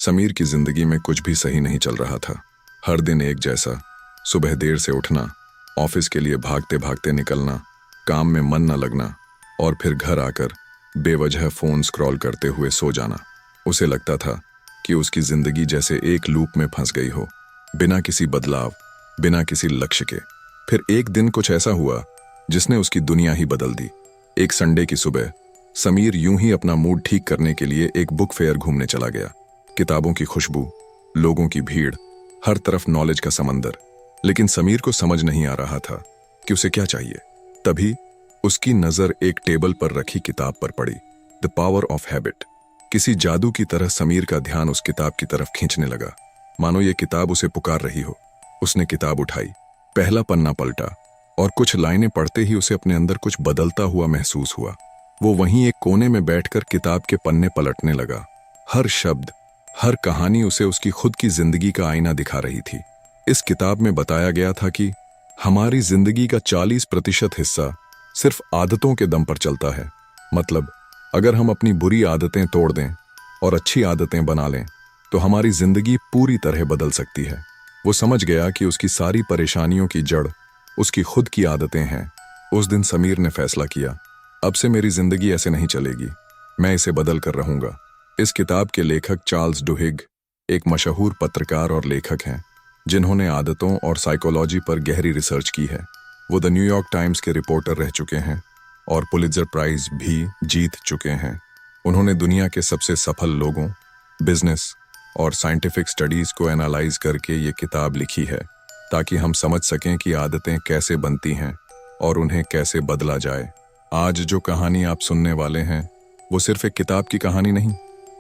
समीर की जिंदगी में कुछ भी सही नहीं चल रहा था। हर दिन एक जैसा, सुबह देर से उठना, ऑफिस के लिए भागते भागते निकलना, काम में मन न लगना और फिर घर आकर बेवजह फोन स्क्रॉल करते हुए सो जाना। उसे लगता था कि उसकी जिंदगी जैसे एक लूप में फंस गई हो, बिना किसी बदलाव, बिना किसी लक्ष्य के। फिर एक दिन कुछ ऐसा हुआ जिसने उसकी दुनिया ही बदल दी। एक संडे की सुबह समीर यूं ही अपना मूड ठीक करने के लिए एक बुक फेयर घूमने चला गया। किताबों की खुशबू, लोगों की भीड़, हर तरफ नॉलेज का समंदर। लेकिन समीर को समझ नहीं आ रहा था कि उसे क्या चाहिए। तभी उसकी नजर एक टेबल पर रखी किताब पर पड़ी, द पावर ऑफ हैबिट। किसी जादू की तरह समीर का ध्यान उस किताब की तरफ खींचने लगा, मानो ये किताब उसे पुकार रही हो। उसने किताब उठाई, पहला पन्ना पलटा और कुछ लाइनें पढ़ते ही उसे अपने अंदर कुछ बदलता हुआ महसूस हुआ। वो वहीं एक कोने में बैठकर किताब के पन्ने पलटने लगा। हर शब्द, हर कहानी उसे उसकी खुद की जिंदगी का आईना दिखा रही थी। इस किताब में बताया गया था कि हमारी जिंदगी का 40% हिस्सा सिर्फ आदतों के दम पर चलता है। मतलब, अगर हम अपनी बुरी आदतें तोड़ दें और अच्छी आदतें बना लें तो हमारी जिंदगी पूरी तरह बदल सकती है। वो समझ गया कि उसकी सारी परेशानियों की जड़ उसकी खुद की आदतें हैं। उस दिन समीर ने फैसला किया, अब से मेरी जिंदगी ऐसे नहीं चलेगी, मैं इसे बदल कर रहूंगा। इस किताब के लेखक चार्ल्स डुहिग एक मशहूर पत्रकार और लेखक हैं, जिन्होंने आदतों और साइकोलॉजी पर गहरी रिसर्च की है। वो द न्यूयॉर्क टाइम्स के रिपोर्टर रह चुके हैं और पुलित्जर प्राइज भी जीत चुके हैं। उन्होंने दुनिया के सबसे सफल लोगों, बिजनेस और साइंटिफिक स्टडीज को एनालाइज करके ये किताब लिखी है, ताकि हम समझ सकें कि आदतें कैसे बनती हैं और उन्हें कैसे बदला जाए। आज जो कहानी आप सुनने वाले हैं वो सिर्फ एक किताब की कहानी नहीं,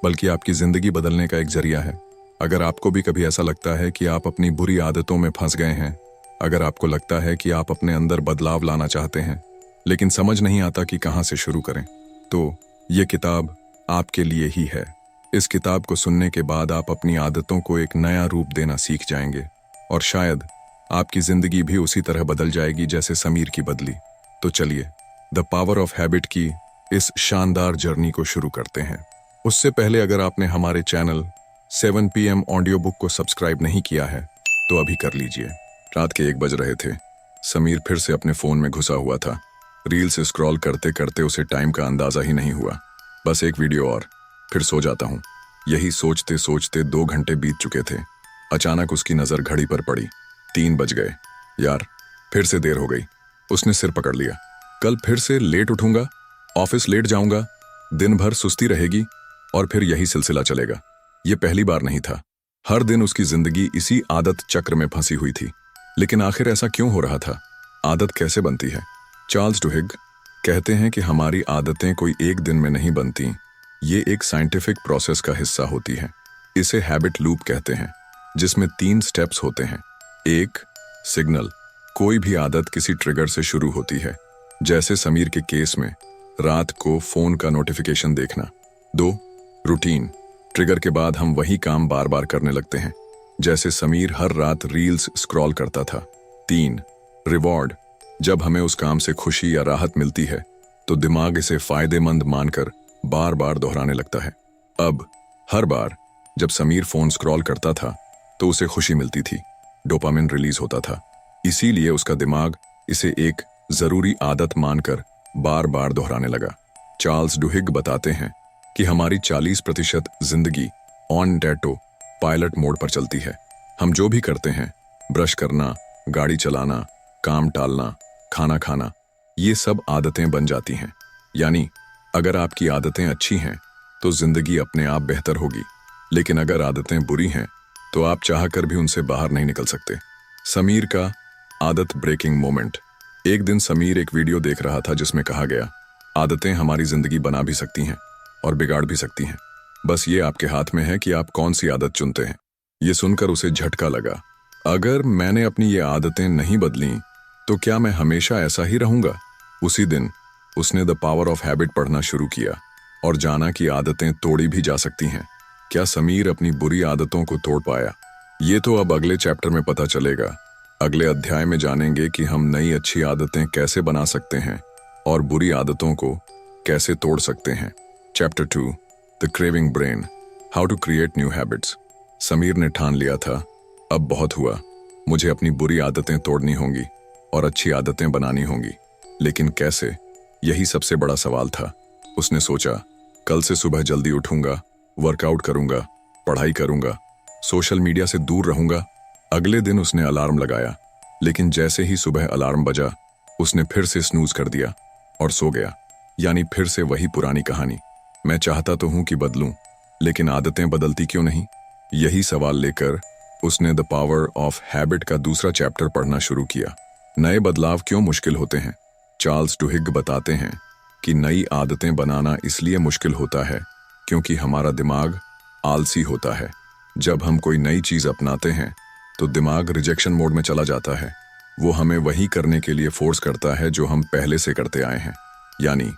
बल्कि आपकी जिंदगी बदलने का एक जरिया है। अगर आपको भी कभी ऐसा लगता है कि आप अपनी बुरी आदतों में फंस गए हैं, अगर आपको लगता है कि आप अपने अंदर बदलाव लाना चाहते हैं लेकिन समझ नहीं आता कि कहां से शुरू करें, तो ये किताब आपके लिए ही है। इस किताब को सुनने के बाद आप अपनी आदतों को एक नया रूप देना सीख जाएंगे और शायद आपकी जिंदगी भी उसी तरह बदल जाएगी जैसे समीर की बदली। तो चलिए द पावर ऑफ हैबिट की इस शानदार जर्नी को शुरू करते हैं। उससे पहले अगर आपने हमारे चैनल 7 PM ऑडियो बुक को सब्सक्राइब नहीं किया है तो अभी कर लीजिए। रात के 1 बज रहे थे। समीर फिर से अपने फोन में घुसा हुआ था। रील्स स्क्रॉल करते करते उसे टाइम का अंदाजा ही नहीं हुआ। बस एक वीडियो और, फिर सो जाता हूँ। यही सोचते सोचते 2 घंटे बीत चुके थे। अचानक उसकी नजर घड़ी पर पड़ी। 3 बज गए। यार, फिर से देर हो गई। उसने सिर पकड़ लिया। कल फिर से लेट उठूंगा, ऑफिस लेट जाऊंगा, दिन भर सुस्ती रहेगी और फिर यही सिलसिला चलेगा। ये पहली बार नहीं था। हर दिन उसकी जिंदगी इसी आदत चक्र में फंसी हुई थी। लेकिन आखिर ऐसा क्यों हो रहा था? आदत कैसे बनती है? चार्ल्स डुहिग कहते हैं कि हमारी आदतें कोई एक दिन में नहीं बनती, ये एक साइंटिफिक प्रोसेस का हिस्सा होती है। इसे हैबिट लूप कहते हैं, जिसमें 3 स्टेप्स होते हैं। 1, सिग्नल। कोई भी आदत किसी ट्रिगर से शुरू होती है, जैसे समीर के केस में रात को फोन का नोटिफिकेशन देखना। 2, रूटीन। ट्रिगर के बाद हम वही काम बार बार करने लगते हैं, जैसे समीर हर रात रील्स स्क्रॉल करता था। 3, रिवॉर्ड। जब हमें उस काम से खुशी या राहत मिलती है तो दिमाग इसे फायदेमंद मानकर बार बार दोहराने लगता है। अब हर बार जब समीर फोन स्क्रॉल करता था तो उसे खुशी मिलती थी, डोपामिन रिलीज होता था। इसीलिए उसका दिमाग इसे एक जरूरी आदत मानकर बार बार दोहराने लगा। चार्ल्स डुहिग बताते हैं कि हमारी 40% जिंदगी ऑन ऑटो पायलट मोड पर चलती है। हम जो भी करते हैं, ब्रश करना, गाड़ी चलाना, काम टालना, खाना खाना, ये सब आदतें बन जाती हैं। यानी अगर आपकी आदतें अच्छी हैं तो जिंदगी अपने आप बेहतर होगी, लेकिन अगर आदतें बुरी हैं तो आप चाहकर भी उनसे बाहर नहीं निकल सकते। समीर का आदत ब्रेकिंग मोमेंट। एक दिन समीर एक वीडियो देख रहा था जिसमें कहा गया, आदतें हमारी जिंदगी बना भी सकती हैं और बिगाड़ भी सकती हैं। बस ये आपके हाथ में है कि आप कौन सी आदत चुनते हैं। ये सुनकर उसे झटका लगा। अगर मैंने अपनी ये आदतें नहीं बदली तो क्या मैं हमेशा ऐसा ही रहूंगा? उसी दिन उसने द पावर ऑफ हैबिट पढ़ना शुरू किया और जाना कि आदतें तोड़ी भी जा सकती हैं। क्या समीर अपनी बुरी आदतों को तोड़ पाया? ये तो अब अगले चैप्टर में पता चलेगा। अगले अध्याय में जानेंगे कि हम नई अच्छी आदतें कैसे बना सकते हैं और बुरी आदतों को कैसे तोड़ सकते हैं। Chapter 2, the craving brain. How to create new habits. Sameer ने ठान लिया था, अब बहुत हुआ, मुझे अपनी बुरी आदतें तोड़नी होंगी और अच्छी आदतें बनानी होंगी। लेकिन कैसे, यही सबसे बड़ा सवाल था। उसने सोचा, कल से सुबह जल्दी उठूंगा, वर्कआउट करूंगा, पढ़ाई करूंगा, सोशल मीडिया से दूर रहूंगा। अगले दिन उसने अलार्म लगाया, लेकिन जैसे ही सुबह अलार्म बजा, उसने फिर से स्नूज कर दिया और सो गया। यानी फिर से वही पुरानी कहानी। मैं चाहता तो हूं कि बदलूं, लेकिन आदतें बदलती क्यों नहीं? यही सवाल लेकर उसने द पावर ऑफ हैबिट का दूसरा चैप्टर पढ़ना शुरू किया। नए बदलाव क्यों मुश्किल होते हैं? चार्ल्स डुहिग बताते हैं कि नई आदतें बनाना इसलिए मुश्किल होता है क्योंकि हमारा दिमाग आलसी होता है। जब हम कोई नई चीज अपनाते हैं तो दिमाग रिजेक्शन मोड में चला जाता है। वो हमें वही करने के लिए फोर्स करता है जो हम पहले से करते आए हैं। यानी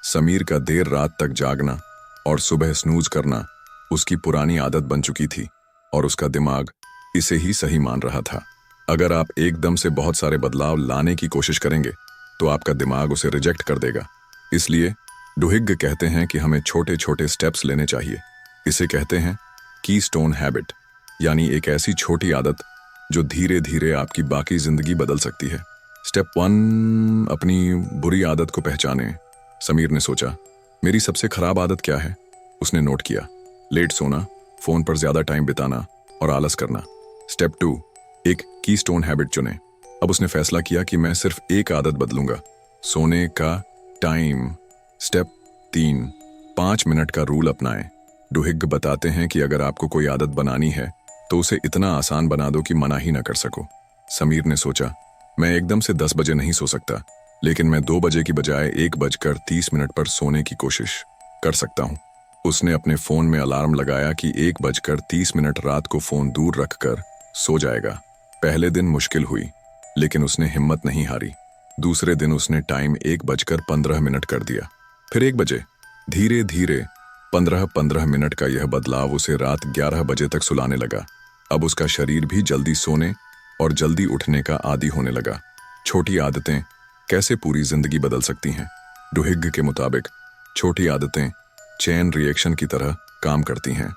समीर का देर रात तक जागना और सुबह स्नूज करना उसकी पुरानी आदत बन चुकी थी और उसका दिमाग इसे ही सही मान रहा था। अगर आप एकदम से बहुत सारे बदलाव लाने की कोशिश करेंगे तो आपका दिमाग उसे रिजेक्ट कर देगा। इसलिए डुहिग कहते हैं कि हमें छोटे छोटे स्टेप्स लेने चाहिए। इसे कहते हैं कीस्टोन हैबिट, यानी एक ऐसी छोटी आदत जो धीरे धीरे आपकी बाकी जिंदगी बदल सकती है। स्टेप 1, अपनी बुरी आदत को पहचानें। समीर ने सोचा, मेरी सबसे खराब आदत क्या है? उसने नोट किया, लेट सोना, फोन पर ज्यादा टाइम बिताना और आलस करना। स्टेप 2, एक कीस्टोन हैबिट चुने। अब उसने फैसला किया कि मैं सिर्फ एक आदत बदलूंगा, सोने का टाइम। स्टेप 3, 5 मिनट का रूल अपनाएं। डुहिग बताते हैं कि अगर आपको कोई आदत बनानी है तो उसे इतना आसान बना दो कि मना ही ना कर सको। समीर ने सोचा, मैं एकदम से 10 बजे नहीं सो सकता, लेकिन मैं 2 बजे की बजाय 1:30 पर सोने की कोशिश कर सकता हूँ। उसने अपने फोन में अलार्म लगाया कि 1:30 रात को फोन दूर रखकर सो जाएगा। पहले दिन मुश्किल हुई, लेकिन उसने हिम्मत नहीं हारी। दूसरे दिन उसने टाइम 1:15 कर दिया, फिर 1 बजे। धीरे धीरे 15-15 मिनट का यह बदलाव उसे रात 11 बजे तक सुलाने लगा। अब उसका शरीर भी जल्दी सोने और जल्दी उठने का आदी होने लगा। छोटी आदतें कैसे पूरी जिंदगी बदल सकती हैं? डुहिग के मुताबिक छोटी आदतें चेन रिएक्शन की तरह काम करती हैं।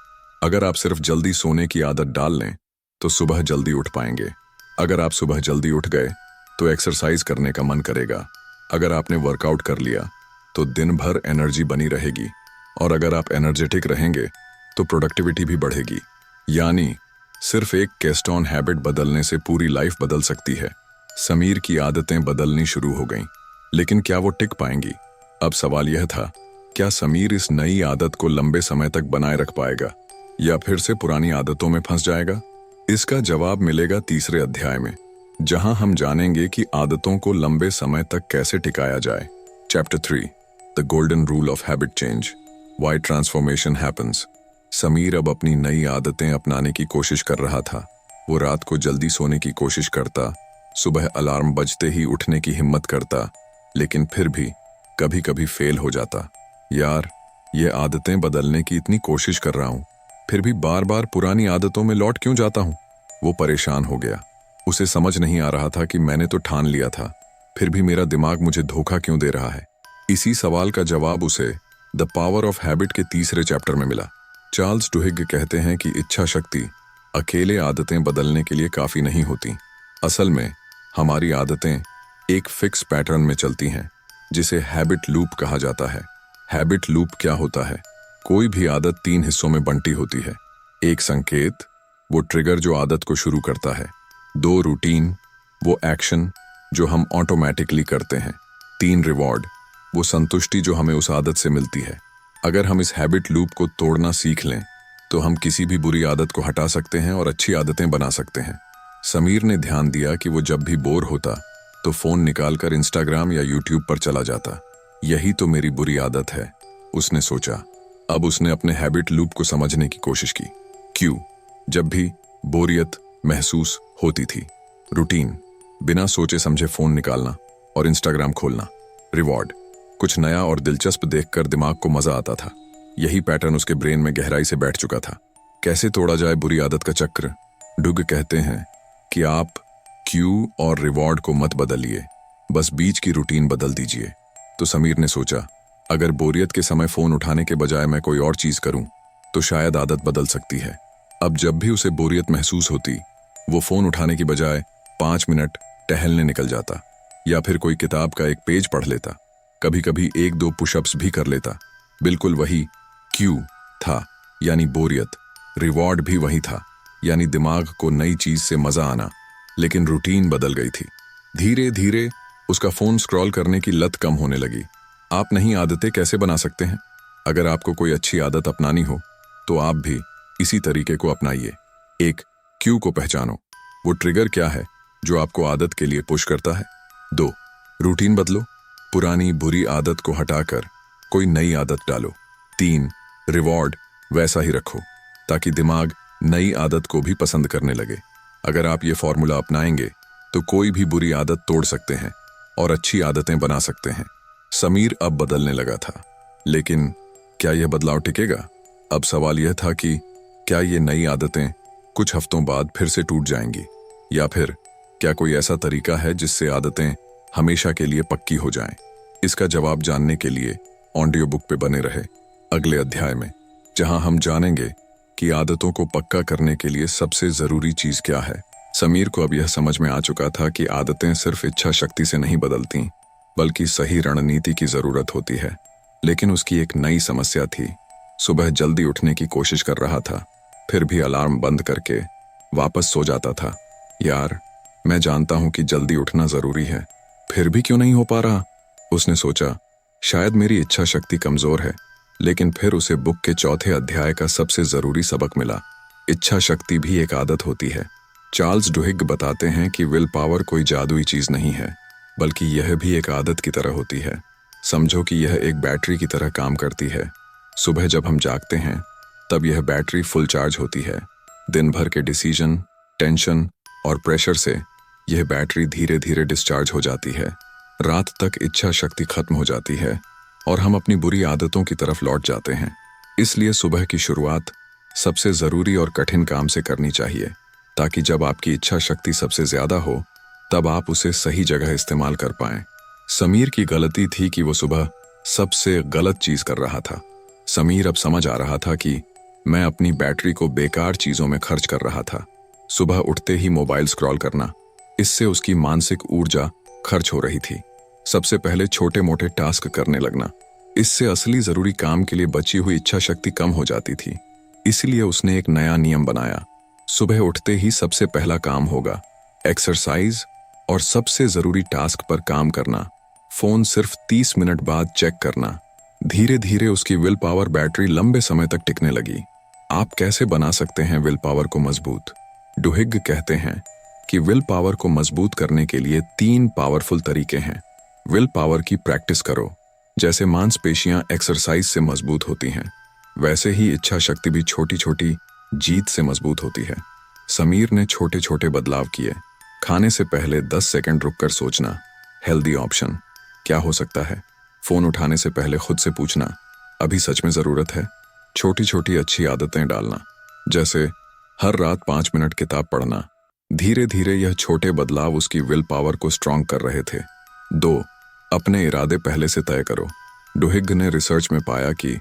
अगर आप सिर्फ जल्दी सोने की आदत डाल लें तो सुबह जल्दी उठ पाएंगे। अगर आप सुबह जल्दी उठ गए तो एक्सरसाइज करने का मन करेगा। अगर आपने वर्कआउट कर लिया तो दिन भर एनर्जी बनी रहेगी, और अगर आप एनर्जेटिक रहेंगे तो प्रोडक्टिविटी भी बढ़ेगी। यानी सिर्फ एक केस्टोन हैबिट बदलने से पूरी लाइफ बदल सकती है। समीर की आदतें बदलनी शुरू हो गईं, लेकिन क्या वो टिक पाएंगी? अब सवाल यह था, क्या समीर इस नई आदत को लंबे समय तक बनाए रख पाएगा या फिर से पुरानी आदतों में फंस जाएगा? इसका जवाब मिलेगा तीसरे अध्याय में, जहां हम जानेंगे कि आदतों को लंबे समय तक कैसे टिकाया जाए। Chapter 3, the golden rule of habit change, why transformation happens. Sameer अब अपनी नई आदतें अपनाने की कोशिश कर रहा था। वो रात को जल्दी सोने की कोशिश करता, सुबह अलार्म बजते ही उठने की हिम्मत करता, लेकिन फिर भी कभी कभी फेल हो जाता। यार, ये आदतें बदलने की इतनी कोशिश कर रहा हूँ, फिर भी बार बार पुरानी आदतों में लौट क्यों जाता हूँ? वो परेशान हो गया। उसे समझ नहीं आ रहा था कि मैंने तो ठान लिया था, फिर भी मेरा दिमाग मुझे धोखा क्यों दे रहा है। इसी सवाल का जवाब उसे द पावर ऑफ हैबिट के तीसरे चैप्टर में मिला। चार्ल्स डुहिग कहते हैं कि इच्छा शक्ति अकेले आदतें बदलने के लिए काफी नहीं होती। असल में हमारी आदतें एक फिक्स पैटर्न में चलती हैं, जिसे हैबिट लूप कहा जाता है। हैबिट लूप क्या होता है? कोई भी आदत 3 हिस्सों में बंटी होती है। एक संकेत, वो ट्रिगर जो आदत को शुरू करता है। 2 रूटीन, वो एक्शन जो हम ऑटोमेटिकली करते हैं। 3 रिवॉर्ड, वो संतुष्टि जो हमें उस आदत से मिलती है। अगर हम इस हैबिट लूप को तोड़ना सीख लें तो हम किसी भी बुरी आदत को हटा सकते हैं और अच्छी आदतें बना सकते हैं। समीर ने ध्यान दिया कि वो जब भी बोर होता तो फोन निकालकर इंस्टाग्राम या यूट्यूब पर चला जाता। यही तो मेरी बुरी आदत है, उसने सोचा। अब उसने अपने हैबिट लूप को समझने की कोशिश की। क्यों? जब भी बोरियत महसूस होती थी। रूटीन, बिना सोचे समझे फोन निकालना और इंस्टाग्राम खोलना। रिवॉर्ड, कुछ नया और दिलचस्प देखकर दिमाग को मजा आता था। यही पैटर्न उसके ब्रेन में गहराई से बैठ चुका था। कैसे तोड़ा जाए बुरी आदत का चक्र? डुग कहते हैं कि आप क्यू और रिवॉर्ड को मत बदलिए, बस बीच की रूटीन बदल दीजिए। तो समीर ने सोचा, अगर बोरियत के समय फोन उठाने के बजाय मैं कोई और चीज करूं तो शायद आदत बदल सकती है। अब जब भी उसे बोरियत महसूस होती, वो फोन उठाने की बजाय 5 मिनट टहलने निकल जाता या फिर कोई किताब का एक पेज पढ़ लेता। कभी कभी 1-2 पुशअप्स भी कर लेता। बिल्कुल वही क्यू था, यानी बोरियत। रिवॉर्ड भी वही था, यानी दिमाग को नई चीज से मजा आना। लेकिन रूटीन बदल गई थी। धीरे धीरे उसका फोन स्क्रॉल करने की लत कम होने लगी। आप नई आदतें कैसे बना सकते हैं? अगर आपको कोई अच्छी आदत अपनानी हो तो आप भी इसी तरीके को अपनाइए। 1. क्यू को पहचानो। वो ट्रिगर क्या है जो आपको आदत के लिए पुश करता है। 2. रूटीन बदलो। पुरानी बुरी आदत को हटाकर कोई नई आदत डालो। 3. रिवॉर्ड वैसा ही रखो ताकि दिमाग नई आदत को भी पसंद करने लगे। अगर आप ये फॉर्मूला अपनाएंगे तो कोई भी बुरी आदत तोड़ सकते हैं और अच्छी आदतें बना सकते हैं। समीर अब बदलने लगा था, लेकिन क्या यह बदलाव टिकेगा? अब सवाल यह था कि क्या ये नई आदतें कुछ हफ्तों बाद फिर से टूट जाएंगी, या फिर क्या कोई ऐसा तरीका है जिससे आदतें हमेशा के लिए पक्की हो जाएं? इसका जवाब जानने के लिए ऑडियो बुक पे बने रहे अगले अध्याय में, जहां हम जानेंगे कि आदतों को पक्का करने के लिए सबसे जरूरी चीज क्या है। समीर को अब यह समझ में आ चुका था कि आदतें सिर्फ इच्छा शक्ति से नहीं बदलती, बल्कि सही रणनीति की जरूरत होती है। लेकिन उसकी एक नई समस्या थी। सुबह जल्दी उठने की कोशिश कर रहा था, फिर भी अलार्म बंद करके वापस सो जाता था। यार, मैं जानता हूं कि जल्दी उठना जरूरी है, फिर भी क्यों नहीं हो पा रहा? उसने सोचा, शायद मेरी इच्छा शक्ति कमजोर है। लेकिन फिर उसे बुक के चौथे अध्याय का सबसे जरूरी सबक मिला। इच्छा शक्ति भी एक आदत होती है। चार्ल्स डुहिग बताते हैं कि विल पावर कोई जादुई चीज नहीं है, बल्कि यह भी एक आदत की तरह होती है। समझो कि यह एक बैटरी की तरह काम करती है। सुबह जब हम जागते हैं तब यह बैटरी फुल चार्ज होती है। दिन भर के डिसीजन, टेंशन और प्रेशर से यह बैटरी धीरे धीरे डिस्चार्ज हो जाती है। रात तक इच्छा शक्ति खत्म हो जाती है और हम अपनी बुरी आदतों की तरफ लौट जाते हैं। इसलिए सुबह की शुरुआत सबसे जरूरी और कठिन काम से करनी चाहिए, ताकि जब आपकी इच्छा शक्ति सबसे ज्यादा हो तब आप उसे सही जगह इस्तेमाल कर पाएं। समीर की गलती थी कि वो सुबह सबसे गलत चीज कर रहा था। समीर अब समझ आ रहा था कि मैं अपनी बैटरी को बेकार चीजों में खर्च कर रहा था। सुबह उठते ही मोबाइल स्क्रॉल करना, इससे उसकी मानसिक ऊर्जा खर्च हो रही थी। सबसे पहले छोटे मोटे टास्क करने लगना, इससे असली जरूरी काम के लिए बची हुई इच्छा शक्ति कम हो जाती थी। इसलिए उसने एक नया नियम बनाया। सुबह उठते ही सबसे पहला काम होगा एक्सरसाइज और सबसे जरूरी टास्क पर काम करना। फोन सिर्फ 30 मिनट बाद चेक करना। धीरे धीरे उसकी विल पावर बैटरी लंबे समय तक टिकने लगी। आप कैसे बना सकते हैं विल पावर को मजबूत? डुहिग कहते हैं कि विल पावर को मजबूत करने के लिए 3 पावरफुल तरीके हैं। विल पावर की प्रैक्टिस करो। जैसे मांसपेशियां एक्सरसाइज से मजबूत होती हैं, वैसे ही इच्छा शक्ति भी छोटी छोटी जीत से मजबूत होती है। समीर ने छोटे छोटे बदलाव किए। खाने से पहले 10 सेकंड रुककर सोचना। हेल्दी ऑप्शन क्या हो सकता है? फोन उठाने से पहले खुद से पूछना, अभी सच में जरूरत है? छोटी छोटी अच्छी आदतें डालना, जैसे हर रात 5 मिनट किताब पढ़ना। धीरे धीरे यह छोटे बदलाव उसकी विल पावर को स्ट्रांग कर रहे थे। 2. अपने इरादे पहले से तय करो। डुहिग ने रिसर्च में पाया कि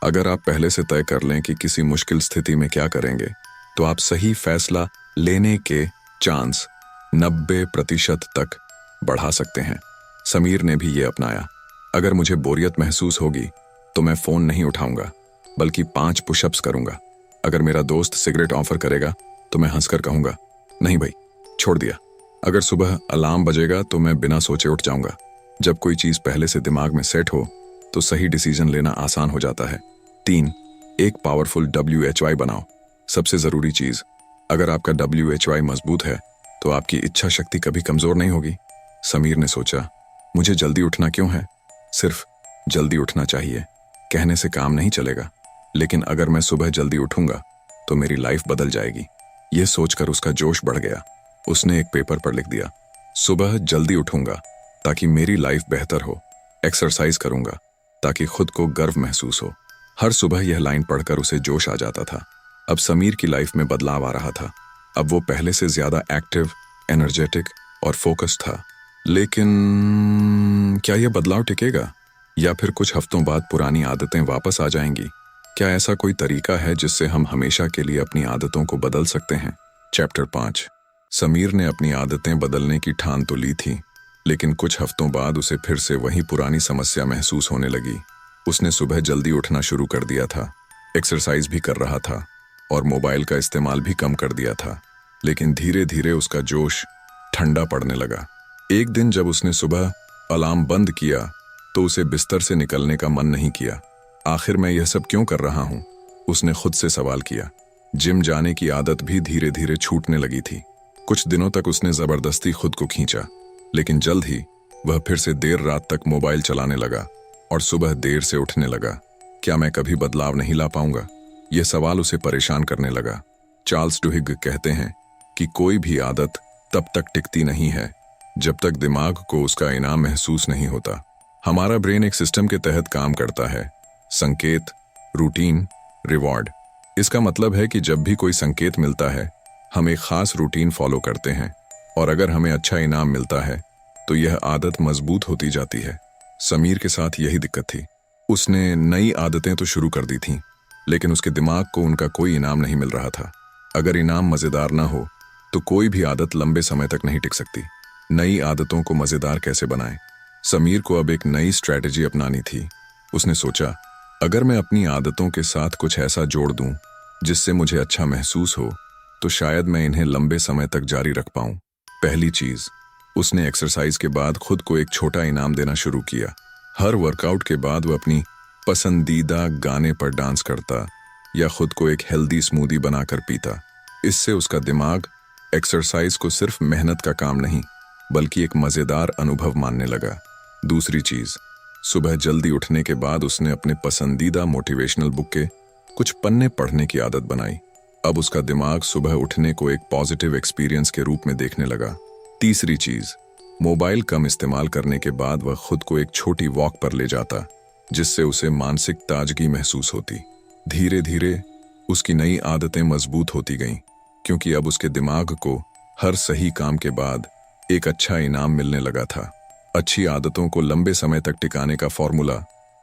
अगर आप पहले से तय कर लें कि किसी मुश्किल स्थिति में क्या करेंगे, तो आप सही फैसला लेने के चांस 90% तक बढ़ा सकते हैं। समीर ने भी ये अपनाया। अगर मुझे बोरियत महसूस होगी तो मैं फोन नहीं उठाऊंगा, बल्कि 5 पुशअप्स करूंगा। अगर मेरा दोस्त सिगरेट ऑफर करेगा तो मैं हंसकर कहूंगा, नहीं भाई, छोड़ दिया। अगर सुबह अलार्म बजेगा तो मैं बिना सोचे उठ जाऊंगा। जब कोई चीज पहले से दिमाग में सेट हो तो सही डिसीजन लेना आसान हो जाता है। 3. एक पावरफुल WHY बनाओ। सबसे जरूरी चीज, अगर आपका WHY मजबूत है तो आपकी इच्छा शक्ति कभी कमजोर नहीं होगी। समीर ने सोचा, मुझे जल्दी उठना क्यों है? सिर्फ जल्दी उठना चाहिए कहने से काम नहीं चलेगा, लेकिन अगर मैं सुबह जल्दी उठूंगा तो मेरी लाइफ बदल जाएगी। यह सोचकर उसका जोश बढ़ गया। उसने एक पेपर पर लिख दिया, सुबह जल्दी उठूंगा ताकि मेरी लाइफ बेहतर हो। एक्सरसाइज करूंगा ताकि खुद को गर्व महसूस हो। हर सुबह यह लाइन पढ़कर उसे जोश आ जाता था। अब समीर की लाइफ में बदलाव आ रहा था। अब वो पहले से ज्यादा एक्टिव, एनर्जेटिक और फोकस था। लेकिन क्या यह बदलाव टिकेगा, या फिर कुछ हफ्तों बाद पुरानी आदतें वापस आ जाएंगी? क्या ऐसा कोई तरीका है जिससे हम हमेशा के लिए अपनी आदतों को बदल सकते हैं? चैप्टर 5। समीर ने अपनी आदतें बदलने की ठान तो ली थी, लेकिन कुछ हफ्तों बाद उसे फिर से वही पुरानी समस्या महसूस होने लगी। उसने सुबह जल्दी उठना शुरू कर दिया था, एक्सरसाइज भी कर रहा था और मोबाइल का इस्तेमाल भी कम कर दिया था, लेकिन धीरे धीरे उसका जोश ठंडा पड़ने लगा। एक दिन जब उसने सुबह अलार्म बंद किया तो उसे बिस्तर से निकलने का मन नहीं किया। आखिर मैं यह सब क्यों कर रहा हूं? उसने खुद से सवाल किया। जिम जाने की आदत भी धीरे धीरे छूटने लगी थी। कुछ दिनों तक उसने जबरदस्ती खुद को खींचा, लेकिन जल्द ही वह फिर से देर रात तक मोबाइल चलाने लगा और सुबह देर से उठने लगा। क्या मैं कभी बदलाव नहीं ला पाऊंगा? यह सवाल उसे परेशान करने लगा। चार्ल्स डुहिग कहते हैं कि कोई भी आदत तब तक टिकती नहीं है जब तक दिमाग को उसका इनाम महसूस नहीं होता। हमारा ब्रेन एक सिस्टम के तहत काम करता है: संकेत, रूटीन, रिवॉर्ड। इसका मतलब है कि जब भी कोई संकेत मिलता है हम एक खास रूटीन फॉलो करते हैं, और अगर हमें अच्छा इनाम मिलता है तो यह आदत मजबूत होती जाती है। समीर के साथ यही दिक्कत थी। उसने नई आदतें तो शुरू कर दी थीं, लेकिन उसके दिमाग को उनका कोई इनाम नहीं मिल रहा था। अगर इनाम मजेदार ना हो तो कोई भी आदत लंबे समय तक नहीं टिक सकती। नई आदतों को मजेदार कैसे बनाएं? समीर को अब एक नई स्ट्रैटेजी अपनानी थी। उसने सोचा, अगर मैं अपनी आदतों के साथ कुछ ऐसा जोड़ दूं जिससे मुझे अच्छा महसूस हो तो शायद मैं इन्हें लंबे समय तक जारी रख पाऊं। पहली चीज, उसने एक्सरसाइज के बाद खुद को एक छोटा इनाम देना शुरू किया। हर वर्कआउट के बाद वह अपनी पसंदीदा गाने पर डांस करता या खुद को एक हेल्दी स्मूदी बनाकर पीता। इससे उसका दिमाग एक्सरसाइज को सिर्फ मेहनत का काम नहीं बल्कि एक मजेदार अनुभव मानने लगा। दूसरी चीज, सुबह जल्दी उठने के बाद उसने अपने पसंदीदा मोटिवेशनल बुक के कुछ पन्ने पढ़ने की आदत बनाई। अब उसका दिमाग सुबह उठने को एक पॉजिटिव एक्सपीरियंस के रूप में देखने लगा। तीसरी चीज, मोबाइल कम इस्तेमाल करने के बाद वह खुद को एक छोटी वॉक पर ले जाता, जिससे उसे मानसिक ताजगी महसूस होती। धीरे धीरे उसकी नई आदतें मजबूत होती गईं, क्योंकि अब उसके दिमाग को हर सही काम के बाद एक अच्छा इनाम मिलने लगा था। अच्छी आदतों को लंबे समय तक टिकाने का फॉर्मूला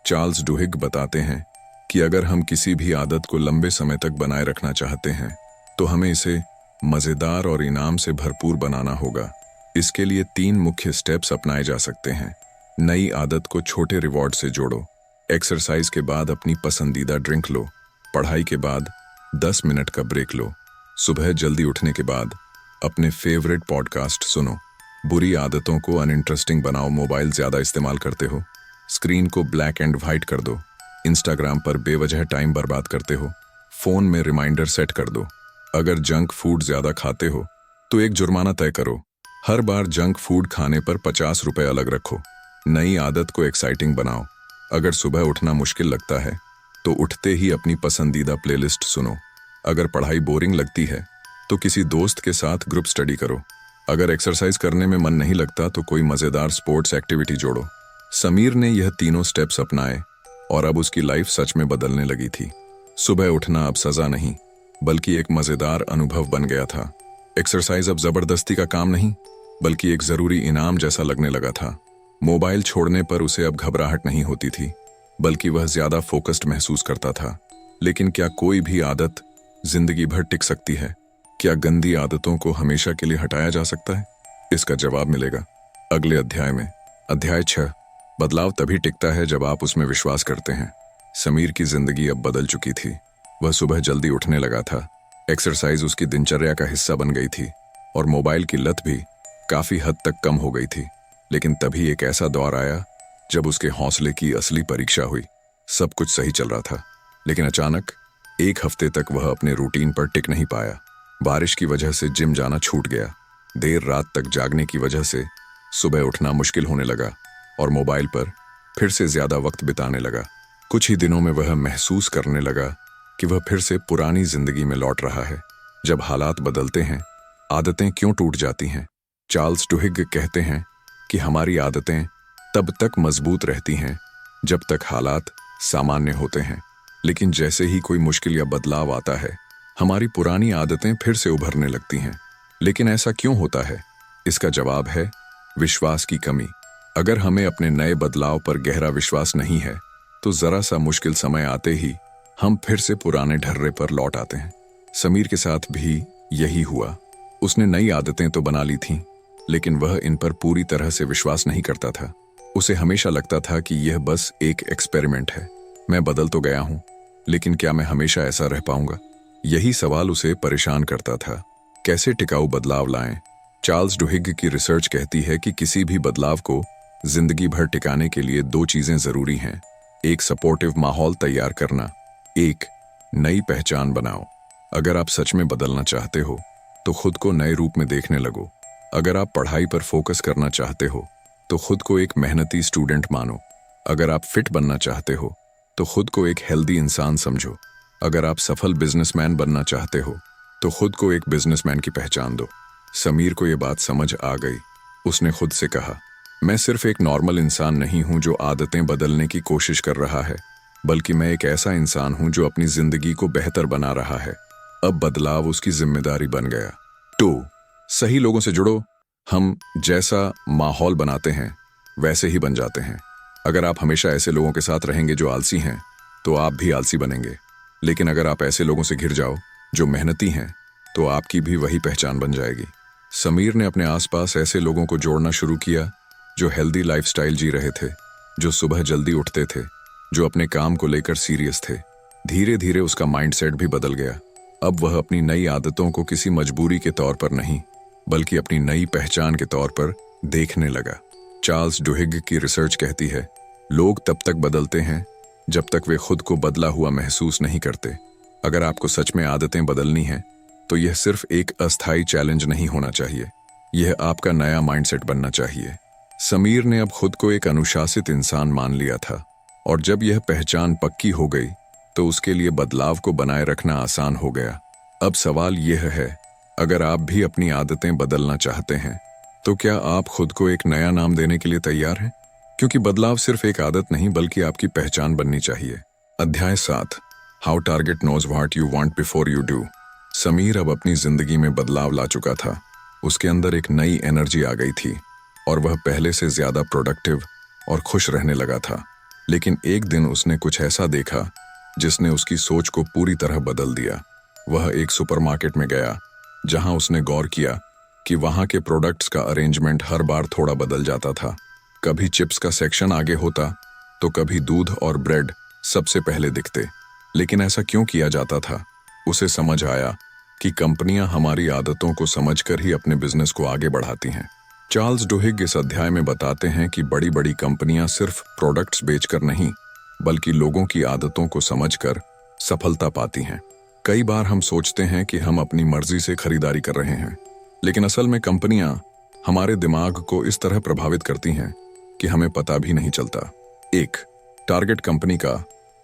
चार्ल्स डुहिग बताते हैं कि अगर हम किसी भी आदत को लंबे समय तक बनाए रखना चाहते हैं तो हमें इसे मजेदार और इनाम से भरपूर बनाना होगा। इसके लिए 3 मुख्य स्टेप्स अपनाए जा सकते हैं। नई आदत को छोटे रिवॉर्ड से जोड़ो। एक्सरसाइज के बाद अपनी पसंदीदा ड्रिंक लो। पढ़ाई के बाद 10 मिनट का ब्रेक लो। सुबह जल्दी उठने के बाद अपने फेवरेट पॉडकास्ट सुनो। बुरी आदतों को अनइंटरेस्टिंग बनाओ। मोबाइल ज्यादा इस्तेमाल करते हो, स्क्रीन को ब्लैक एंड व्हाइट कर दो। इंस्टाग्राम पर बेवजह टाइम बर्बाद करते हो, फोन में रिमाइंडर सेट कर दो। अगर जंक फूड ज्यादा खाते हो तो एक जुर्माना तय करो। हर बार जंक फूड खाने पर 50 रुपए अलग रखो। नई आदत को एक्साइटिंग बनाओ। अगर सुबह उठना मुश्किल लगता है तो उठते ही अपनी पसंदीदा प्लेलिस्ट सुनो। अगर पढ़ाई बोरिंग लगती है तो किसी दोस्त के साथ ग्रुप स्टडी करो। अगर एक्सरसाइज करने में मन नहीं लगता तो कोई मजेदार स्पोर्ट्स एक्टिविटी जोड़ो। समीर ने यह तीनों स्टेप्स अपनाए और अब उसकी लाइफ सच में बदलने लगी थी। सुबह उठना अब सजा नहीं बल्कि एक मजेदार अनुभव बन गया था। एक्सरसाइज अब जबरदस्ती का काम नहीं बल्कि एक जरूरी इनाम जैसा लगने लगा था। मोबाइल छोड़ने पर उसे अब घबराहट नहीं होती थी बल्कि वह ज्यादा फोकस्ड महसूस करता था। लेकिन क्या कोई भी आदत जिंदगी भर टिक सकती है? क्या गंदी आदतों को हमेशा के लिए हटाया जा सकता है? इसका जवाब मिलेगा अगले अध्याय में। अध्याय 6। बदलाव तभी टिकता है जब आप उसमें विश्वास करते हैं। समीर की जिंदगी अब बदल चुकी थी। वह सुबह जल्दी उठने लगा था, एक्सरसाइज उसकी दिनचर्या का हिस्सा बन गई थी और मोबाइल की लत भी काफी हद तक कम हो गई थी। लेकिन तभी एक ऐसा दौर आया जब उसके हौसले की असली परीक्षा हुई। सब कुछ सही चल रहा था, लेकिन अचानक एक हफ्ते तक वह अपने रूटीन पर टिक नहीं पाया। बारिश की वजह से जिम जाना छूट गया, देर रात तक जागने की वजह से सुबह उठना मुश्किल होने लगा और मोबाइल पर फिर से ज्यादा वक्त बिताने लगा। कुछ ही दिनों में वह महसूस करने लगा कि वह फिर से पुरानी जिंदगी में लौट रहा है। जब हालात बदलते हैं, आदतें क्यों टूट जाती हैं? चार्ल्स डुहिग कहते हैं कि हमारी आदतें तब तक मजबूत रहती हैं जब तक हालात सामान्य होते हैं, लेकिन जैसे ही कोई मुश्किल या बदलाव आता है हमारी पुरानी आदतें फिर से उभरने लगती हैं। लेकिन ऐसा क्यों होता है? इसका जवाब है विश्वास की कमी। अगर हमें अपने नए बदलाव पर गहरा विश्वास नहीं है तो जरा सा मुश्किल समय आते ही हम फिर से पुराने ढर्रे पर लौट आते हैं। समीर के साथ भी यही हुआ। उसने नई आदतें तो बना ली थीं, लेकिन वह इन पर पूरी तरह से विश्वास नहीं करता था। उसे हमेशा लगता था कि यह बस एक एक्सपेरिमेंट है। मैं बदल तो गया हूं, लेकिन क्या मैं हमेशा ऐसा रह पाऊंगा? यही सवाल उसे परेशान करता था। कैसे टिकाऊ बदलाव लाएं? चार्ल्स डुहिग की रिसर्च कहती है कि किसी भी बदलाव को जिंदगी भर टिकाने के लिए 2 चीजें जरूरी हैं। एक सपोर्टिव माहौल तैयार करना, एक नई पहचान बनाओ। अगर आप सच में बदलना चाहते हो तो खुद को नए रूप में देखने लगो। अगर आप पढ़ाई पर फोकस करना चाहते हो तो खुद को एक मेहनती स्टूडेंट मानो। अगर आप फिट बनना चाहते हो तो खुद को एक हेल्दी इंसान समझो। अगर आप सफल बिजनेसमैन बनना चाहते हो तो खुद को एक बिजनेसमैन की पहचान दो। समीर को यह बात समझ आ गई। उसने खुद से कहा, मैं सिर्फ एक नॉर्मल इंसान नहीं हूं जो आदतें बदलने की कोशिश कर रहा है, बल्कि मैं एक ऐसा इंसान हूं जो अपनी जिंदगी को बेहतर बना रहा है। अब बदलाव उसकी जिम्मेदारी बन गया। 2, सही लोगों से जुड़ो। हम जैसा माहौल बनाते हैं वैसे ही बन जाते हैं। अगर आप हमेशा ऐसे लोगों के साथ रहेंगे जो आलसी हैं, तो आप भी आलसी बनेंगे। लेकिन अगर आप ऐसे लोगों से घिर जाओ जो मेहनती हैं, तो आपकी भी वही पहचान बन जाएगी। समीर ने अपने आसपास ऐसे लोगों को जोड़ना शुरू किया जो हेल्दी लाइफस्टाइल जी रहे थे, जो सुबह जल्दी उठते थे, जो अपने काम को लेकर सीरियस थे। धीरे धीरे उसका माइंडसेट भी बदल गया। अब वह अपनी नई आदतों को किसी मजबूरी के तौर पर नहीं, बल्कि अपनी नई पहचान के तौर पर देखने लगा। चार्ल्स डुहिग की रिसर्च कहती है, लोग तब तक बदलते हैं जब तक वे खुद को बदला हुआ महसूस नहीं करते। अगर आपको सच में आदतें बदलनी हैं, तो यह सिर्फ एक अस्थायी चैलेंज नहीं होना चाहिए, यह आपका नया माइंडसेट बनना चाहिए। समीर ने अब खुद को एक अनुशासित इंसान मान लिया था, और जब यह पहचान पक्की हो गई तो उसके लिए बदलाव को बनाए रखना आसान हो गया। अब सवाल यह है, अगर आप भी अपनी आदतें बदलना चाहते हैं, तो क्या आप खुद को एक नया नाम देने के लिए तैयार हैं? क्योंकि बदलाव सिर्फ एक आदत नहीं, बल्कि आपकी पहचान बननी चाहिए। अध्याय 7, how target knows what you want before you do. Sameer अब अपनी जिंदगी में बदलाव ला चुका था। उसके अंदर एक नई एनर्जी आ गई थी और वह पहले से ज्यादा प्रोडक्टिव और खुश रहने लगा था। लेकिन एक दिन उसने कुछ ऐसा देखा जिसने उसकी सोच को पूरी तरह बदल दिया। वह एक सुपरमार्केट में गया, जहां उसने गौर किया कि वहां के प्रोडक्ट्स का अरेंजमेंट हर बार थोड़ा बदल जाता था। कभी चिप्स का सेक्शन आगे होता, तो कभी दूध और ब्रेड सबसे पहले दिखते। लेकिन ऐसा क्यों किया जाता था? उसे समझ आया कि कंपनियां हमारी आदतों को समझकर ही अपने बिजनेस को आगे बढ़ाती हैं। चार्ल्स डुहिग इस अध्याय में बताते हैं कि बड़ी बड़ी कंपनियां सिर्फ प्रोडक्ट्स बेचकर नहीं, बल्कि लोगों की आदतों को समझकर सफलता पाती हैं। कई बार हम सोचते हैं कि हम अपनी मर्जी से खरीदारी कर रहे हैं, लेकिन असल में कंपनियां हमारे दिमाग को इस तरह प्रभावित करती हैं कि हमें पता भी नहीं चलता। 1, टारगेट कंपनी का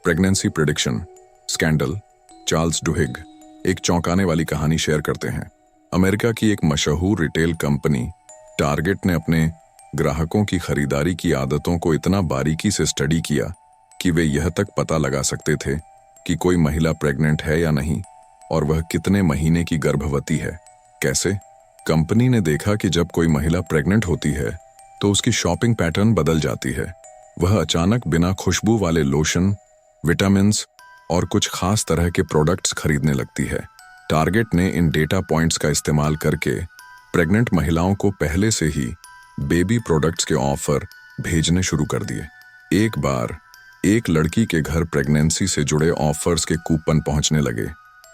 प्रेगनेंसी प्रेडिक्शन स्कैंडल। चार्ल्स डुहिग एक चौंकाने वाली कहानी शेयर करते हैं। अमेरिका की एक मशहूर रिटेल कंपनी टारगेट ने अपने ग्राहकों की खरीदारी की आदतों को इतना बारीकी से स्टडी किया कि वे यह तक पता लगा सकते थे कि कोई महिला प्रेग्नेंट है या नहीं और वह कितने महीने की गर्भवती है। कैसे? कंपनी ने देखा कि जब कोई महिला प्रेग्नेंट होती है तो उसकी शॉपिंग पैटर्न बदल जाती है। वह अचानक बिना खुशबू वाले लोशन, विटामिन्स और कुछ खास तरह के प्रोडक्ट्स खरीदने लगती है। टारगेट ने इन डेटा पॉइंट्स का इस्तेमाल करके प्रेग्नेंट महिलाओं को पहले से ही बेबी प्रोडक्ट्स के ऑफर भेजने शुरू कर दिए। एक बार एक लड़की के घर प्रेगनेंसी से जुड़े ऑफर्स के कूपन पहुंचने लगे।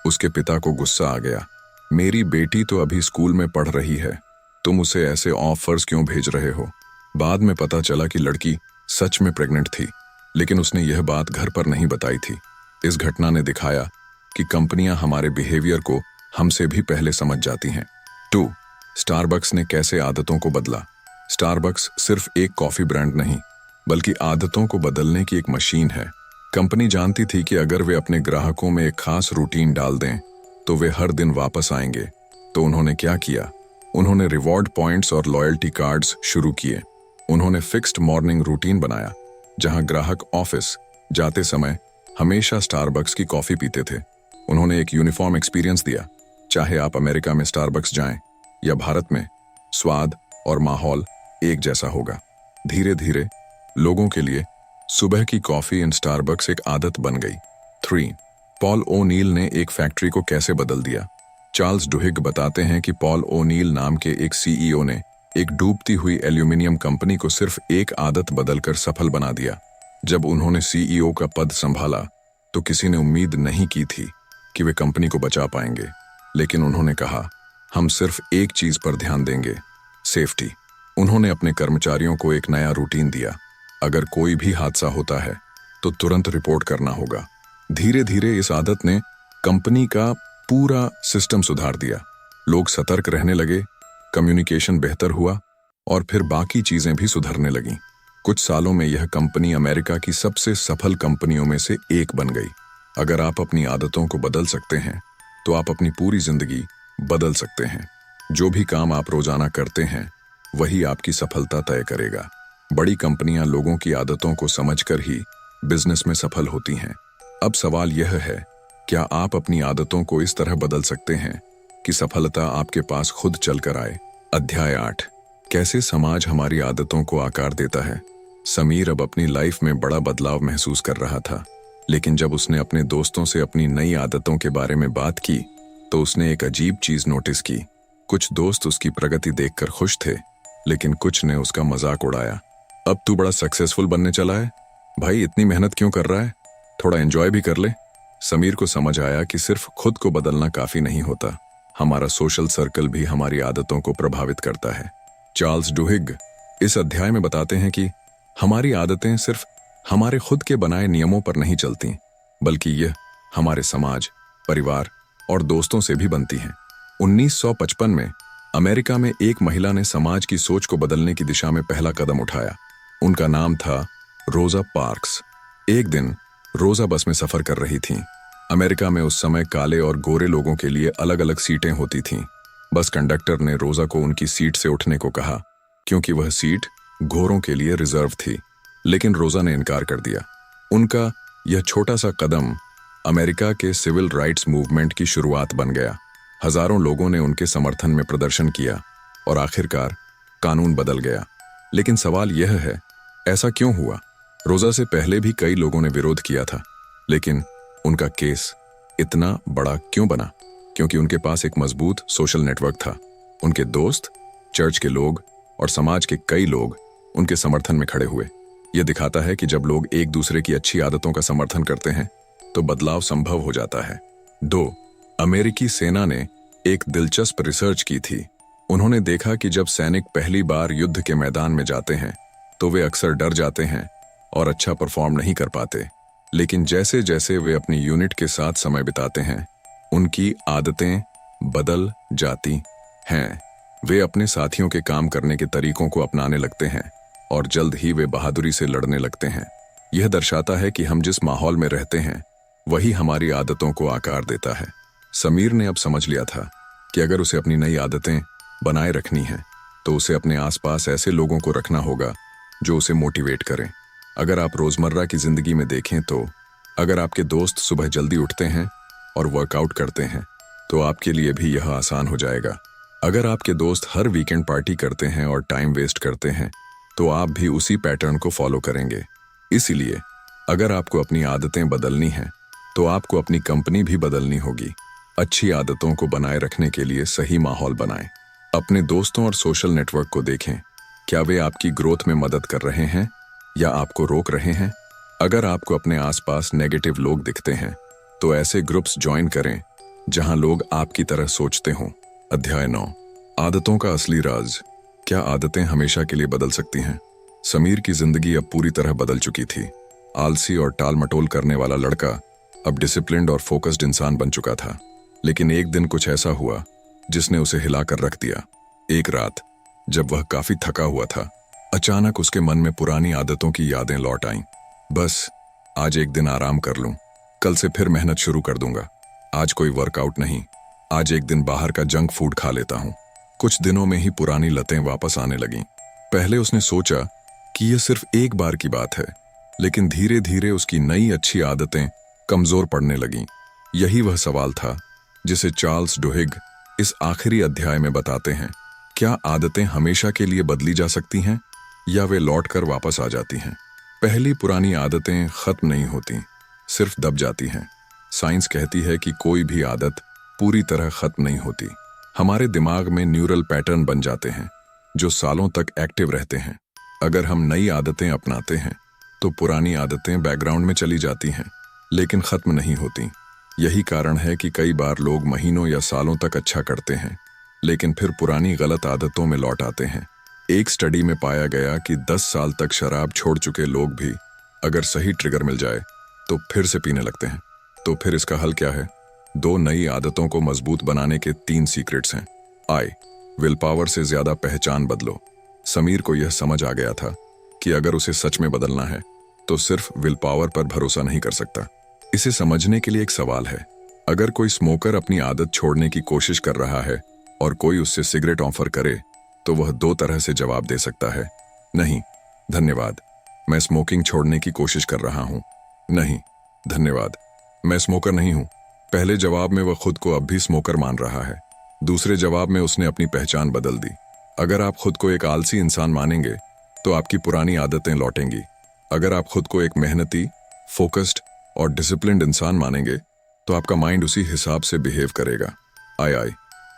उसके पिता को गुस्सा आ गया। मेरी बेटी तो अभी स्कूल में पढ़ रही है, तुम उसे ऐसे ऑफर्स क्यों भेज रहे हो? बाद में पता चला कि लड़की सच में प्रेग्नेंट थी, लेकिन उसने यह बात घर पर नहीं बताई थी। इस घटना ने दिखाया कि कंपनियां हमारे बिहेवियर को हमसे भी पहले समझ जाती हैं। 2, स्टारबक्स ने कैसे आदतों को बदला। स्टारबक्स सिर्फ एक कॉफी ब्रांड नहीं, बल्कि आदतों को बदलने की एक मशीन है। कंपनी जानती थी कि अगर वे अपने ग्राहकों में एक खास रूटीन डाल दें तो वे हर दिन वापस आएंगे। तो उन्होंने क्या किया? उन्होंने रिवॉर्ड पॉइंट्स और लॉयल्टी कार्ड्स शुरू किए। उन्होंने फिक्स्ड मॉर्निंग रूटीन बनाया, जहां ग्राहक ऑफिस जाते समय हमेशा स्टारबक्स की कॉफी पीते थे। उन्होंने एक यूनिफॉर्म एक्सपीरियंस दिया। चाहे आप अमेरिका में स्टारबक्स जाएं या भारत में, स्वाद और माहौल एक जैसा होगा। धीरे धीरे लोगों के लिए सुबह की कॉफी इन स्टारबक्स एक आदत बन गई। 3, पॉल ओनील ने एक फैक्ट्री को कैसे बदल दिया। चार्ल्स डुहिग बताते हैं कि पॉल ओनील नाम के एक सीईओ ने एक डूबती हुई एल्यूमिनियम कंपनी को सिर्फ एक आदत बदलकर सफल बना दिया। जब उन्होंने सीईओ का पद संभाला तो किसी ने उम्मीद नहीं की थी कि वे कंपनी को बचा पाएंगे, लेकिन उन्होंने कहा, हम सिर्फ एक चीज पर ध्यान देंगे, सेफ्टी। उन्होंने अपने कर्मचारियों को एक नया रूटीन दिया, अगर कोई भी हादसा होता है तो तुरंत रिपोर्ट करना होगा। धीरे धीरे इस आदत ने कंपनी का पूरा सिस्टम सुधार दिया। लोग सतर्क रहने लगे, कम्युनिकेशन बेहतर हुआ और फिर बाकी चीजें भी सुधरने लगीं। कुछ सालों में यह कंपनी अमेरिका की सबसे सफल कंपनियों में से एक बन गई। अगर आप अपनी आदतों को बदल सकते हैं तो आप अपनी पूरी जिंदगी बदल सकते हैं। जो भी काम आप रोजाना करते हैं वही आपकी सफलता तय करेगा। बड़ी कंपनियां लोगों की आदतों को समझकर ही बिजनेस में सफल होती हैं। अब सवाल यह है, क्या आप अपनी आदतों को इस तरह बदल सकते हैं कि सफलता आपके पास खुद चलकर आए। अध्याय 8, कैसे समाज हमारी आदतों को आकार देता है। समीर अब अपनी लाइफ में बड़ा बदलाव महसूस कर रहा था, लेकिन जब उसने अपने दोस्तों से अपनी नई आदतों के बारे में बात की तो उसने एक अजीब चीज नोटिस की। कुछ दोस्त उसकी प्रगति देखकर खुश थे, लेकिन कुछ ने उसका मजाक उड़ाया। अब तू बड़ा सक्सेसफुल बनने चला है भाई, इतनी मेहनत क्यों कर रहा है, थोड़ा एंजॉय भी कर ले। समीर को समझ आया कि सिर्फ खुद को बदलना काफी नहीं होता, हमारा सोशल सर्कल भी हमारी आदतों को प्रभावित करता है। चार्ल्स डुहिग इस अध्याय में बताते हैं कि हमारी आदतें सिर्फ हमारे खुद के बनाए नियमों पर नहीं चलती, बल्कि यह हमारे समाज, परिवार और दोस्तों से भी बनती हैं। 1955 में अमेरिका में एक महिला ने समाज की सोच को बदलने की दिशा में पहला कदम उठाया। उनका नाम था रोजा पार्क्स। एक दिन रोजा बस में सफर कर रही थीं। अमेरिका में उस समय काले और गोरे लोगों के लिए अलग अलग सीटें होती थीं। बस कंडक्टर ने रोजा को उनकी सीट से उठने को कहा, क्योंकि वह सीट गोरों के लिए रिजर्व थी, लेकिन रोजा ने इनकार कर दिया। उनका यह छोटा सा कदम अमेरिका के सिविल राइट्स मूवमेंट की शुरुआत बन गया। हजारों लोगों ने उनके समर्थन में प्रदर्शन किया और आखिरकार कानून बदल गया। लेकिन सवाल यह है, ऐसा क्यों हुआ। रोजा से पहले भी कई लोगों ने विरोध किया था, लेकिन उनका केस इतना बड़ा क्यों बना? क्योंकि उनके पास एक मजबूत सोशल नेटवर्क था। उनके दोस्त, चर्च के लोग और समाज के कई लोग उनके समर्थन में खड़े हुए। यह दिखाता है कि जब लोग एक दूसरे की अच्छी आदतों का समर्थन करते हैं तो बदलाव संभव हो जाता है। 2. अमेरिकी सेना ने एक दिलचस्प रिसर्च की थी। उन्होंने देखा कि जब सैनिक पहली बार युद्ध के मैदान में जाते हैं तो वे अक्सर डर जाते हैं और अच्छा परफॉर्म नहीं कर पाते, लेकिन जैसे जैसे वे अपनी यूनिट के साथ समय बिताते हैं उनकी आदतें बदल जाती हैं। वे अपने साथियों के काम करने के तरीकों को अपनाने लगते हैं और जल्द ही वे बहादुरी से लड़ने लगते हैं। यह दर्शाता है कि हम जिस माहौल में रहते हैं वही हमारी आदतों को आकार देता है। समीर ने अब समझ लिया था कि अगर उसे अपनी नई आदतें बनाए रखनी हैं तो उसे अपने आसपास ऐसे लोगों को रखना होगा जो उसे मोटिवेट करें। अगर आप रोजमर्रा की जिंदगी में देखें तो अगर आपके दोस्त सुबह जल्दी उठते हैं और वर्कआउट करते हैं तो आपके लिए भी यह आसान हो जाएगा। अगर आपके दोस्त हर वीकेंड पार्टी करते हैं और टाइम वेस्ट करते हैं तो आप भी उसी पैटर्न को फॉलो करेंगे। इसीलिए अगर आपको अपनी आदतें बदलनी हैं तो आपको अपनी कंपनी भी बदलनी होगी। अच्छी आदतों को बनाए रखने के लिए सही माहौल बनाएं। अपने दोस्तों और सोशल नेटवर्क को देखें, क्या वे आपकी ग्रोथ में मदद कर रहे हैं या आपको रोक रहे हैं। अगर आपको अपने आसपास नेगेटिव लोग दिखते हैं तो ऐसे ग्रुप्स ज्वाइन करें जहां लोग आपकी तरह सोचते हों। अध्याय 9, आदतों का असली राज। क्या आदतें हमेशा के लिए बदल सकती हैं? समीर की जिंदगी अब पूरी तरह बदल चुकी थी। आलसी और टाल मटोल करने वाला लड़का अब डिसिप्लिन्ड और फोकस्ड इंसान बन चुका था। लेकिन एक दिन कुछ ऐसा हुआ जिसने उसे हिलाकर रख दिया। एक रात जब वह काफी थका हुआ था, अचानक उसके मन में पुरानी आदतों की यादें लौट आईं। बस आज एक दिन आराम कर लूं, कल से फिर मेहनत शुरू कर दूंगा। आज कोई वर्कआउट नहीं, आज एक दिन बाहर का जंक फूड खा लेता हूं। कुछ दिनों में ही पुरानी लतें वापस आने लगीं। पहले उसने सोचा कि यह सिर्फ एक बार की बात है, लेकिन धीरे धीरे उसकी नई अच्छी आदतें कमजोर पड़ने लगीं। यही वह सवाल था जिसे चार्ल्स डुहिग इस आखिरी अध्याय में बताते हैं। क्या आदतें हमेशा के लिए बदली जा सकती हैं या वे लौटकर वापस आ जाती हैं? पहली पुरानी आदतें खत्म नहीं होती, सिर्फ दब जाती हैं। साइंस कहती है कि कोई भी आदत पूरी तरह खत्म नहीं होती। हमारे दिमाग में न्यूरल पैटर्न बन जाते हैं जो सालों तक एक्टिव रहते हैं। अगर हम नई आदतें अपनाते हैं तो पुरानी आदतें बैकग्राउंड में चली जाती हैं, लेकिन खत्म नहीं होती। यही कारण है कि कई बार लोग महीनों या सालों तक अच्छा करते हैं, लेकिन फिर पुरानी गलत आदतों में लौट आते हैं। एक स्टडी में पाया गया कि 10 साल तक शराब छोड़ चुके लोग भी अगर सही ट्रिगर मिल जाए तो फिर से पीने लगते हैं। तो फिर इसका हल क्या है? 2 नई आदतों को मजबूत बनाने के 3 सीक्रेट्स हैं। विल पावर से ज्यादा पहचान बदलो। समीर को यह समझ आ गया था कि अगर उसे सच में बदलना है तो सिर्फ विल पावर पर भरोसा नहीं कर सकता। इसे समझने के लिए एक सवाल है। अगर कोई स्मोकर अपनी आदत छोड़ने की कोशिश कर रहा है और कोई उससे सिगरेट ऑफर करे तो वह 2 तरह से जवाब दे सकता है। नहीं धन्यवाद, मैं स्मोकिंग छोड़ने की कोशिश कर रहा हूं। नहीं धन्यवाद, मैं स्मोकर नहीं हूं। पहले जवाब में वह खुद को अब भी स्मोकर मान रहा है। दूसरे जवाब में उसने अपनी पहचान बदल दी। अगर आप खुद को एक आलसी इंसान मानेंगे तो आपकी पुरानी आदतें लौटेंगी। अगर आप खुद को एक मेहनती, फोकस्ड और डिसिप्लिन्ड इंसान मानेंगे तो आपका माइंड उसी हिसाब से बिहेव करेगा।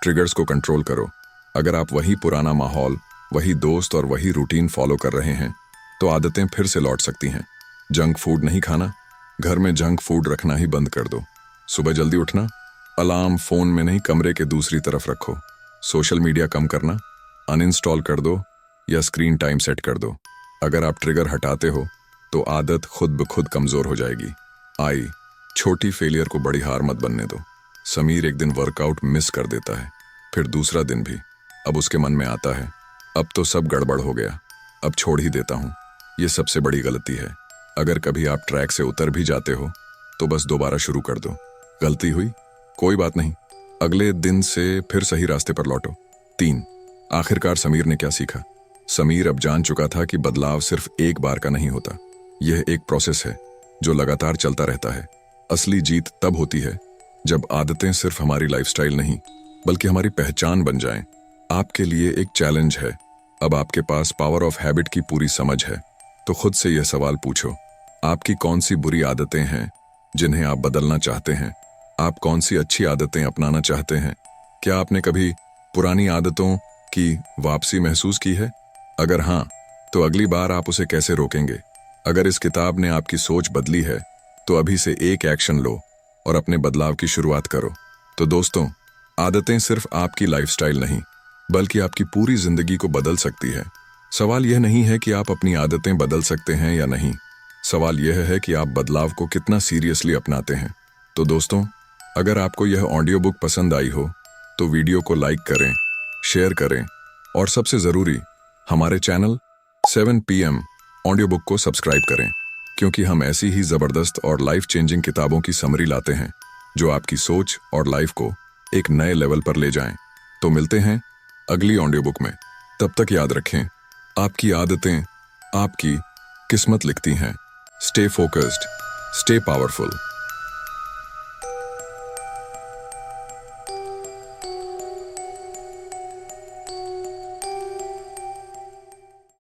ट्रिगर्स को कंट्रोल करो। अगर आप वही पुराना माहौल, वही दोस्त और वही रूटीन फॉलो कर रहे हैं तो आदतें फिर से लौट सकती हैं। जंक फूड नहीं खाना, घर में जंक फूड रखना ही बंद कर दो। सुबह जल्दी उठना, अलार्म फोन में नहीं कमरे के दूसरी तरफ रखो। सोशल मीडिया कम करना, अनइंस्टॉल कर दो या स्क्रीन टाइम सेट कर दो। अगर आप ट्रिगर हटाते हो तो आदत खुद ब खुद कमजोर हो जाएगी। छोटी फेलियर को बड़ी हार मत बनने दो। समीर एक दिन वर्कआउट मिस कर देता है, फिर दूसरा दिन भी। अब उसके मन में आता है अब तो सब गड़बड़ हो गया, अब छोड़ ही देता हूं। ये सबसे बड़ी गलती है। अगर कभी आप ट्रैक से उतर भी जाते हो तो बस दोबारा शुरू कर दो। गलती हुई, कोई बात नहीं, अगले दिन से फिर सही रास्ते पर लौटो। 3 आखिरकार समीर ने क्या सीखा? समीर अब जान चुका था कि बदलाव सिर्फ एक बार का नहीं होता। यह एक प्रोसेस है जो लगातार चलता रहता है। असली जीत तब होती है जब आदतें सिर्फ हमारी लाइफस्टाइल नहीं बल्कि हमारी पहचान बन जाएं। आपके लिए एक चैलेंज है। अब आपके पास पावर ऑफ हैबिट की पूरी समझ है तो खुद से यह सवाल पूछो, आपकी कौन सी बुरी आदतें हैं जिन्हें आप बदलना चाहते हैं? आप कौन सी अच्छी आदतें अपनाना चाहते हैं? क्या आपने कभी पुरानी आदतों की वापसी महसूस की है? अगर हाँ, तो अगली बार आप उसे कैसे रोकेंगे? अगर इस किताब ने आपकी सोच बदली है तो अभी से एक एक्शन लो और अपने बदलाव की शुरुआत करो। तो दोस्तों, आदतें सिर्फ आपकी लाइफस्टाइल नहीं बल्कि आपकी पूरी जिंदगी को बदल सकती है। सवाल यह नहीं है कि आप अपनी आदतें बदल सकते हैं या नहीं, सवाल यह है कि आप बदलाव को कितना सीरियसली अपनाते हैं। तो दोस्तों, अगर आपको यह ऑडियो बुक पसंद आई हो तो वीडियो को लाइक करें, शेयर करें और सबसे ज़रूरी हमारे चैनल 7 PM ऑडियो बुक को सब्सक्राइब करें, क्योंकि हम ऐसी ही ज़बरदस्त और लाइफ चेंजिंग किताबों की समरी लाते हैं जो आपकी सोच और लाइफ को एक नए लेवल पर ले जाएं। तो मिलते हैं अगली ऑडियो बुक में। तब तक याद रखें, आपकी आदतें आपकी किस्मत लिखती हैं। Stay focused, stay powerful.